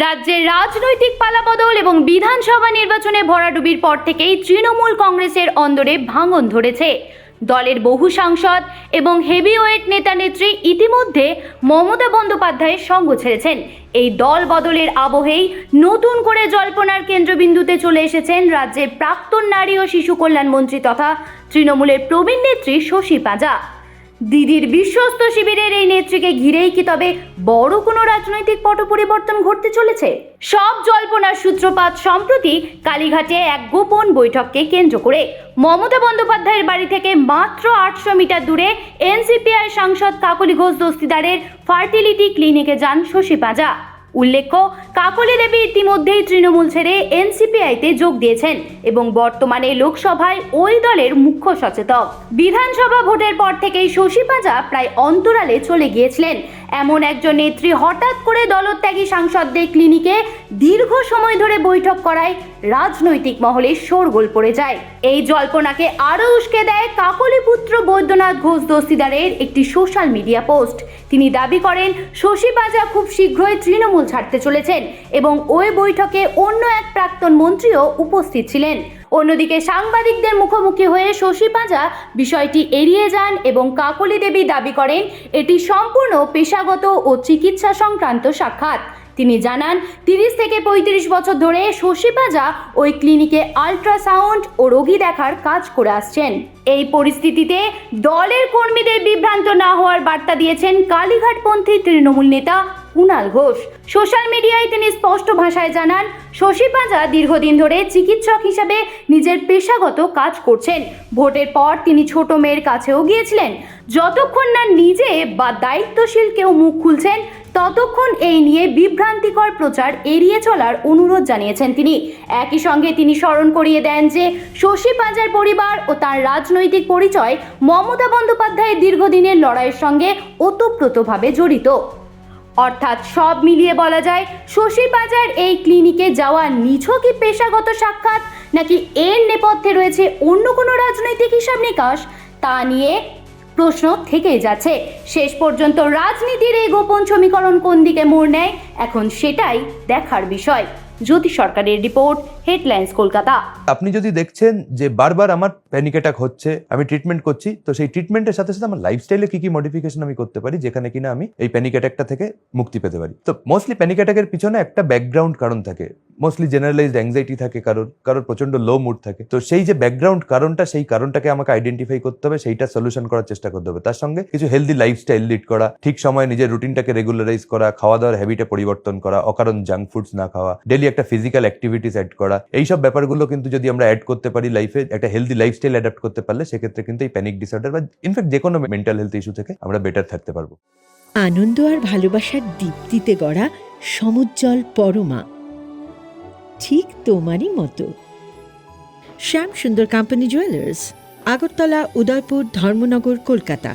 রাজ্যের রাজনৈতিক পালাবদল এবং বিধানসভা নির্বাচনে ভরাডুবির পর থেকেই তৃণমূল কংগ্রেসের অন্দরে ভাঙন ধরেছে। দলের বহু সাংসদ এবং হেভিওয়েট নেতা নেত্রী ইতিমধ্যে মমতা বন্দ্যোপাধ্যায়ের সঙ্গ ছেড়েছেন। এই দল বদলের আবহেই নতুন করে জল্পনার কেন্দ্রবিন্দুতে চলে এসেছেন রাজ্যের প্রাক্তন নারী ও শিশু কল্যাণ মন্ত্রী তথা তৃণমূলের প্রবীণ নেত্রী শশী পাঁজা। দিদির বিশ্বস্ত শিবিরের এই নেত্রীকে ঘিরেই কি তবে বড় কোনো রাজনৈতিক পট পরিবর্তন ঘটতে চলেছে? সব জল্পনার সূত্রপাত সম্প্রতি কালীঘাটে এক গোপন বৈঠককে কেন্দ্র করে। মমতা বন্দ্যোপাধ্যায়ের বাড়ি থেকে মাত্র 800 মিটার দূরে এনসিপিআই সাংসদ কাকলি ঘোষ দস্তিদারের ফার্টিলিটি ক্লিনিকে যান শশী পাঁজা। উল্লেখ্য, কাকলি দেবী ইতিমধ্যেই তৃণমূল ছেড়ে এনসিপিআইতে যোগ দিয়েছেন এবং বর্তমানে লোকসভায় ওই দলের মুখ্য সচেতক। বিধানসভা ভোটের পর থেকেই শশী পাঁজা প্রায় অন্তরালে চলে গিয়েছিলেন। এমন একজন নেত্রী হঠাৎ করে দলত্যাগী সাংসদদের ক্লিনিকে দীর্ঘ সময় ধরে বৈঠক করায় রাজনৈতিক মহলে শোরগোল পড়ে যায়। এই জল্পনাকে আরও উস্কে দেয় কাকলি পুত্র বৈদ্যনাথ ঘোষ দস্তিদারের একটি সোশ্যাল মিডিয়া পোস্ট। তিনি দাবি করেন শশী পাঁজা খুব শীঘ্রই তৃণমূল ছাড়তে চলেছেন এবং ওই বৈঠকে অন্য এক প্রাক্তন মন্ত্রীও উপস্থিত ছিলেন। অন্যদিকে সাংবাদিকদের মুখোমুখি হয়ে শশী পাঁজা বিষয়টি এড়িয়ে যান এবং কাকলি দেবী দাবি করেন এটি সম্পূর্ণ পেশাগত ও চিকিৎসা সংক্রান্ত সাক্ষাৎ। তিনি জানান 30 থেকে 35 বছর ধরে শশী পাঁজা ওই ক্লিনিকে আল্ট্রাসাউন্ড ও রোগী দেখার কাজ করে আসছেন। এই পরিস্থিতিতে দলের কর্মীদের বিভ্রান্ত না হওয়ার বার্তা দিয়েছেন কালীঘাটপন্থী তৃণমূল নেতা কুণাল ঘোষ। সোশ্যাল মিডিয়ায় তিনি স্পষ্ট ভাষায় জানান শশী পাঁজা দীর্ঘদিন ধরে চিকিৎসক হিসেবে নিজের পেশাগত কাজ করছেন। ভোটের পর তিনি ছোট মেয়ের কাছেও গিয়েছিলেন। যতক্ষণ না নিজে বা দায়িত্বশীল কেউ মুখ খুলছেন ততক্ষণ এই নিয়ে বিভ্রান্তিকর প্রচার এড়িয়ে চলার অনুরোধ জানিয়েছেন তিনি। একই সঙ্গে তিনি স্মরণ করিয়ে দেন যে শশী পাঁজার পরিবার ও তার রাজনৈতিক পরিচয় মমতা বন্দ্যোপাধ্যায়ের দীর্ঘদিনের লড়াইয়ের সঙ্গে ওতপ্রোতভাবে জড়িত। অর্থাৎ সব মিলিয়ে বলা যায় শশী পাঁজার এই ক্লিনিকে যাওয়া নিছকই পেশাগত সাক্ষাৎ নাকি এর নেপথ্যে রয়েছে অন্য কোনো রাজনৈতিক হিসাব নিকাশ, তা নিয়ে প্রশ্ন থেকেই যাচ্ছে। শেষ পর্যন্ত রাজনীতির এই গোপন সমীকরণ কোন দিকে মোড় নেয় এখন সেটাই দেখার বিষয়। জ্যোতি সরকারের রিপোর্ট, হেডলাইন্স কলকাতা। আপনি যদি দেখছেন যে বারবার আমার প্যানিক অ্যাটাক হচ্ছে, আমি ট্রিটমেন্ট করছি, তো সেই ট্রিটমেন্টের সাথে সাথে আমার লাইফস্টাইলে কি কি মডিফিকেশন আমি করতে পারি যেখানে কিনা আমি এই প্যানিক অ্যাটাকটা থেকে মুক্তি পেতে পারি। তো মোস্টলি প্যানিক অ্যাটাকের পিছনে একটা ব্যাকগ্রাউন্ড কারণ থাকে। মোস্টলি জেনারেলাইজড অ্যাংজাইটি থাকে, কারোর প্রচন্ড লো মুড থাকে। তো সেই যে ব্যাকগ্রাউন্ড কারণটা, সেই কারণটাকে আমাকে আইডেন্টিফাই করতে হবে, সেইটা সলিউশন করার চেষ্টা করতে হবে। তার সঙ্গে কিছু হেলদি লাইফস্টাইল লিড করা, ঠিক সময়ে নিজের রুটিনটাকে রেগুলারাইজ করা, খাওয়া দাওয়ার হ্যাবিটে পরিবর্তন করা, অকারণ জাঙ্ক ফুডস না খাওয়া, ডেলি একটা ফিজিক্যাল অ্যাক্টিভিটিস অ্যাড করা, এইসব ব্যাপারগুলো কিন্তু যদি আমরা অ্যাড করতে পারি লাইফে, একটা হেলদি লাইফস্টাইল অ্যাডাপ্ট করতে পারলে সেক্ষেত্রে কিন্তু এই প্যানিক ডিসঅর্ডার বা ইনফ্যাক্ট যে কোনো মেন্টাল হেলথ ইস্যু থেকে আমরা বেটার থাকতে পারবো। আনন্দ আর ভালোবাসার দীপ্তিতে গড়া সমুজ্জ্বল পরমা, ঠিক তোমারই মতো। শ্যাম সুন্দর কোম্পানি জুয়েলার্স, আগরতলা, উদয়পুর, ধর্মনগর, কলকাতা।